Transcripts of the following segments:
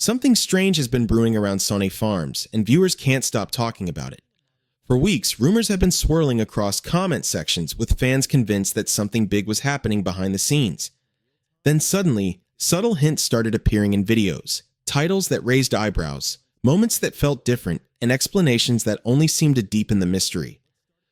Something strange has been brewing around Sonne Farms, and viewers can't stop talking about it. For weeks, rumors have been swirling across comment sections with fans convinced that something big was happening behind the scenes. Then suddenly, subtle hints started appearing in videos, titles that raised eyebrows, moments that felt different, and explanations that only seemed to deepen the mystery.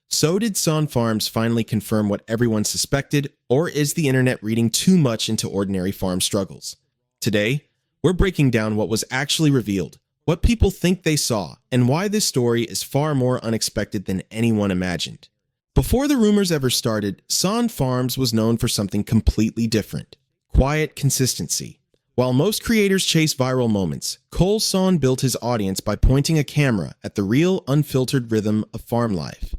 So did Sonne Farms finally confirm what everyone suspected, or is the internet reading too much into ordinary farm struggles? Today, we're breaking down what was actually revealed, what people think they saw, and why this story is far more unexpected than anyone imagined. Before the rumors ever started, Sonne Farms was known for something completely different: quiet consistency. While most creators chase viral moments, Cole Sonne built his audience by pointing a camera at the real, unfiltered rhythm of farm life.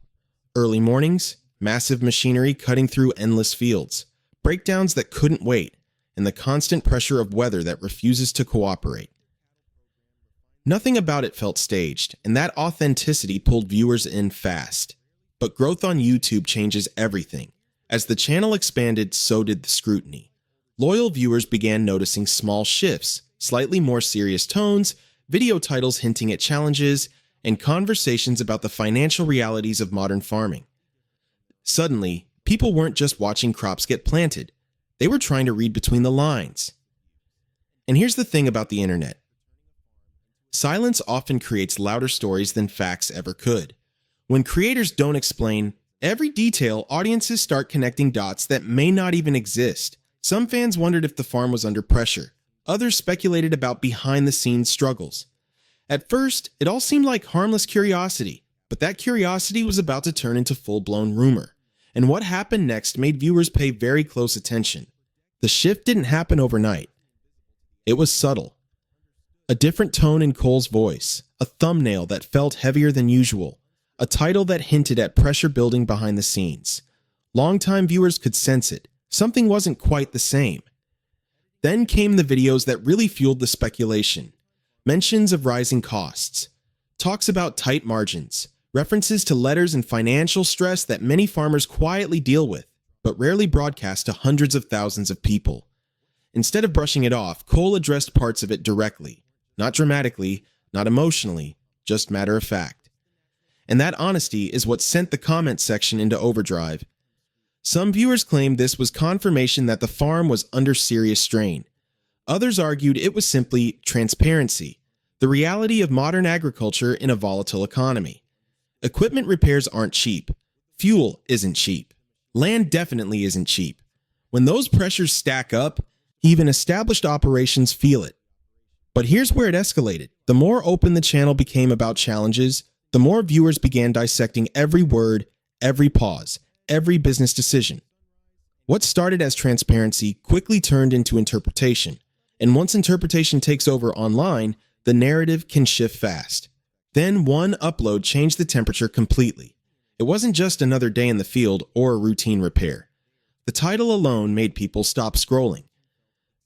Early mornings, massive machinery cutting through endless fields, breakdowns that couldn't wait, and the constant pressure of weather that refuses to cooperate. Nothing about it felt staged, and that authenticity pulled viewers in fast. But growth on YouTube changes everything. As the channel expanded, so did the scrutiny. Loyal viewers began noticing small shifts, slightly more serious tones, video titles hinting at challenges, and conversations about the financial realities of modern farming. Suddenly, people weren't just watching crops get planted. They were trying to read between the lines. And here's the thing about the internet. Silence often creates louder stories than facts ever could. When creators don't explain every detail, audiences start connecting dots that may not even exist. Some fans wondered if the farm was under pressure. Others speculated about behind-the-scenes struggles. At first, it all seemed like harmless curiosity, but that curiosity was about to turn into full-blown rumor. And what happened next made viewers pay very close attention. The shift didn't happen overnight. It was subtle. A different tone in Cole's voice, a thumbnail that felt heavier than usual, a title that hinted at pressure building behind the scenes. Longtime viewers could sense it. Something wasn't quite the same. Then came the videos that really fueled the speculation. Mentions of rising costs, talks about tight margins, references to letters and financial stress that many farmers quietly deal with, but rarely broadcast to hundreds of thousands of people. Instead of brushing it off, Cole addressed parts of it directly, not dramatically, not emotionally, just matter of fact. And that honesty is what sent the comment section into overdrive. Some viewers claimed this was confirmation that the farm was under serious strain. Others argued it was simply transparency, the reality of modern agriculture in a volatile economy. Equipment repairs aren't cheap. Fuel isn't cheap. Land definitely isn't cheap. When those pressures stack up, even established operations feel it. But here's where it escalated. The more open the channel became about challenges, the more viewers began dissecting every word, every pause, every business decision. What started as transparency quickly turned into interpretation. And once interpretation takes over online, the narrative can shift fast. Then one upload changed the temperature completely. It wasn't just another day in the field or a routine repair. The title alone made people stop scrolling.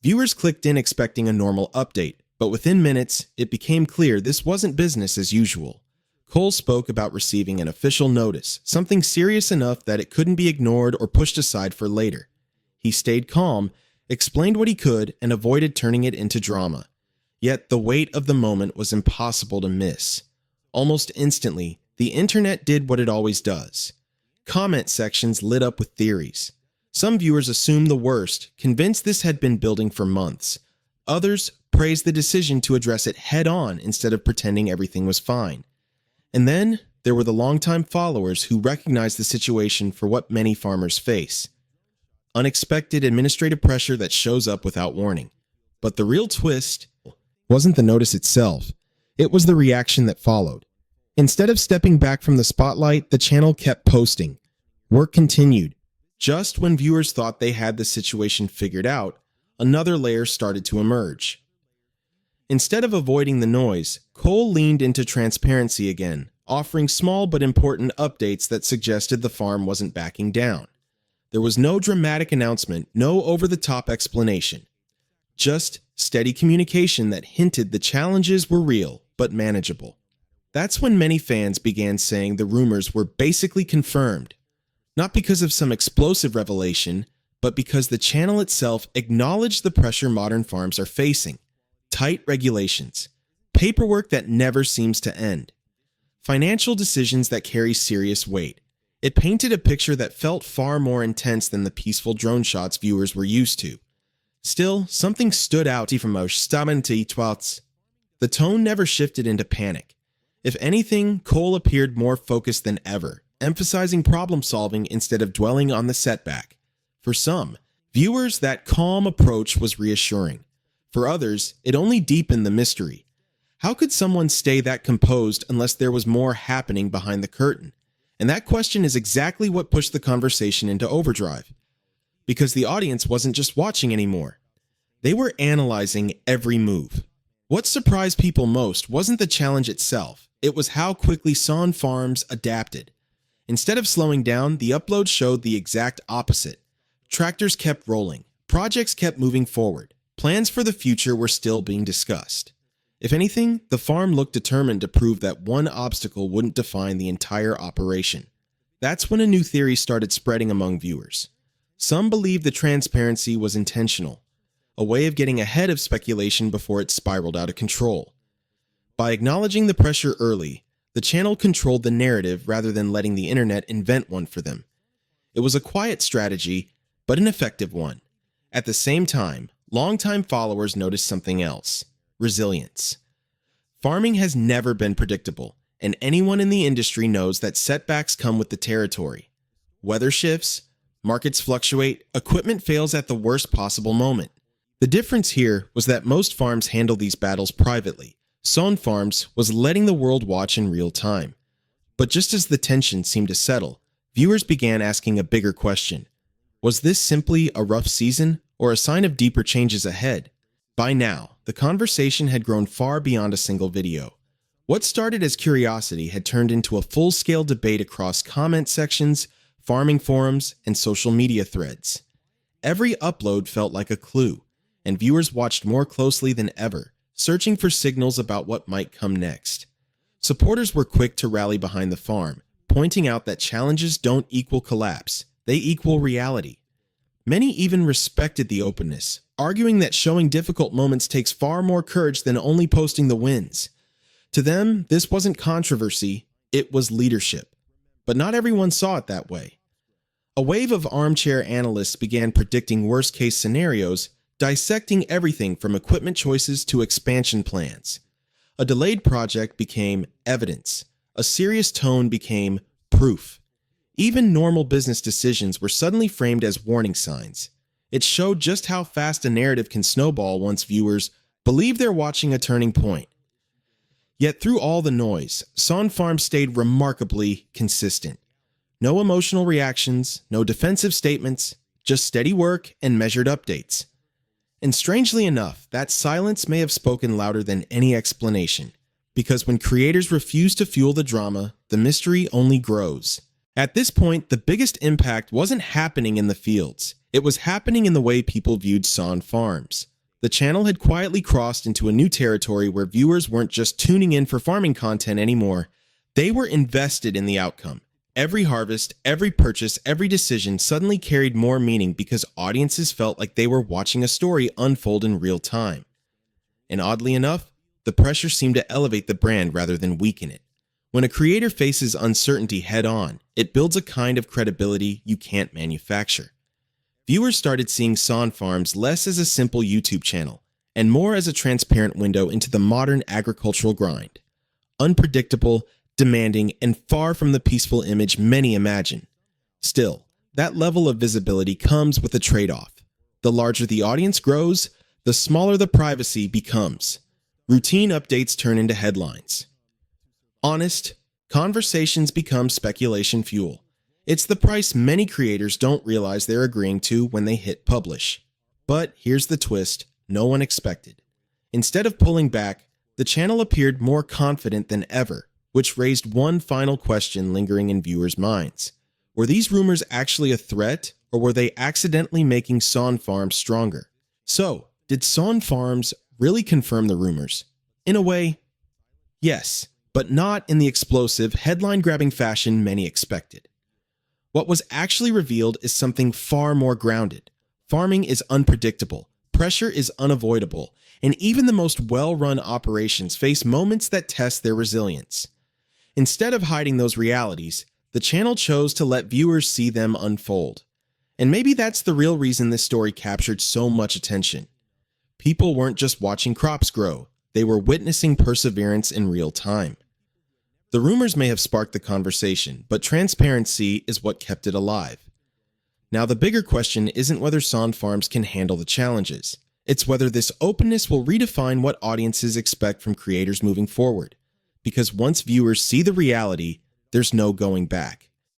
Viewers clicked in expecting a normal update, but within minutes, it became clear this wasn't business as usual. Cole spoke about receiving an official notice, something serious enough that it couldn't be ignored or pushed aside for later. He stayed calm, explained what he could, and avoided turning it into drama. Yet the weight of the moment was impossible to miss. Almost instantly, the internet did what it always does. Comment sections lit up with theories. Some viewers assumed the worst, convinced this had been building for months. Others praised the decision to address it head-on instead of pretending everything was fine. And then there were the longtime followers who recognized the situation for what many farmers face: unexpected administrative pressure that shows up without warning. But the real twist wasn't the notice itself. It was the reaction that followed. Instead of stepping back from the spotlight, the channel kept posting. Work continued. Just when viewers thought they had the situation figured out, another layer started to emerge. Instead of avoiding the noise, Cole leaned into transparency again, offering small but important updates that suggested the farm wasn't backing down. There was no dramatic announcement, no over-the-top explanation. Just steady communication that hinted the challenges were real, but manageable. That's when many fans began saying the rumors were basically confirmed. Not because of some explosive revelation, but because the channel itself acknowledged the pressure modern farms are facing. tight regulations, paperwork that never seems to end, financial decisions that carry serious weight. It painted a picture that felt far more intense than the peaceful drone shots viewers were used to. Still, something stood out from our stamenty twats. The tone never shifted into panic. If anything, Cole appeared more focused than ever, emphasizing problem-solving instead of dwelling on the setback. For some viewers, that calm approach was reassuring. For others, it only deepened the mystery. How could someone stay that composed unless there was more happening behind the curtain? And that question is exactly what pushed the conversation into overdrive. Because the audience wasn't just watching anymore. They were analyzing every move. What surprised people most wasn't the challenge itself. It was how quickly Sonne Farms adapted. Instead of slowing down, the upload showed the exact opposite. Tractors kept rolling. Projects kept moving forward. Plans for the future were still being discussed. If anything, the farm looked determined to prove that one obstacle wouldn't define the entire operation. That's when a new theory started spreading among viewers. Some believed the transparency was intentional, a way of getting ahead of speculation before it spiraled out of control. By acknowledging the pressure early, the channel controlled the narrative rather than letting the internet invent one for them. It was a quiet strategy, but an effective one. At the same time, longtime followers noticed something else: resilience. Farming has never been predictable, and anyone in the industry knows that setbacks come with the territory. Weather shifts, markets fluctuate, equipment fails at the worst possible moment. The difference here was that most farms handle these battles privately. Sonne Farms was letting the world watch in real time. But just as the tension seemed to settle, viewers began asking a bigger question. Was this simply a rough season, or a sign of deeper changes ahead? By now, the conversation had grown far beyond a single video. What started as curiosity had turned into a full-scale debate across comment sections, farming forums, and social media threads. Every upload felt like a clue, and viewers watched more closely than ever, searching for signals about what might come next. Supporters were quick to rally behind the farm, pointing out that challenges don't equal collapse, they equal reality. Many even respected the openness, arguing that showing difficult moments takes far more courage than only posting the wins. To them, this wasn't controversy, it was leadership. But not everyone saw it that way. A wave of armchair analysts began predicting worst-case scenarios, dissecting everything from equipment choices to expansion plans. A delayed project became evidence. A serious tone became proof. Even normal business decisions were suddenly framed as warning signs. It showed just how fast a narrative can snowball once viewers believe they're watching a turning point. Yet through all the noise, Sonne Farms stayed remarkably consistent. No emotional reactions, no defensive statements, just steady work and measured updates. And strangely enough, that silence may have spoken louder than any explanation, because when creators refuse to fuel the drama, the mystery only grows. At this point, the biggest impact wasn't happening in the fields. It was happening in the way people viewed Sonne Farms. The channel had quietly crossed into a new territory where viewers weren't just tuning in for farming content anymore. They were invested in the outcome. Every harvest, every purchase, every decision suddenly carried more meaning because audiences felt like they were watching a story unfold in real time. And oddly enough, the pressure seemed to elevate the brand rather than weaken it. When a creator faces uncertainty head-on, it builds a kind of credibility you can't manufacture. Viewers started seeing Sonne Farms less as a simple YouTube channel, and more as a transparent window into the modern agricultural grind. Unpredictable, demanding, and far from the peaceful image many imagine. Still, that level of visibility comes with a trade-off. The larger the audience grows, the smaller the privacy becomes. Routine updates turn into headlines. Honest, conversations become speculation fuel. It's the price many creators don't realize they're agreeing to when they hit publish. But here's the twist no one expected. Instead of pulling back, the channel appeared more confident than ever, which raised one final question lingering in viewers' minds. Were these rumors actually a threat, or were they accidentally making Sonne Farms stronger? So, did Sonne Farms really confirm the rumors? In a way, yes, but not in the explosive, headline-grabbing fashion many expected. What was actually revealed is something far more grounded. Farming is unpredictable, Pressure is unavoidable, and even the most well-run operations face moments that test their resilience. Instead of hiding those realities, the channel chose to let viewers see them unfold. And maybe that's the real reason this story captured so much attention. People weren't just watching crops grow, they were witnessing perseverance in real time. The rumors may have sparked the conversation, but transparency is what kept it alive. Now, the bigger question isn't whether Sonne Farms can handle the challenges. It's whether this openness will redefine what audiences expect from creators moving forward. Because once viewers see the reality, there's no going back.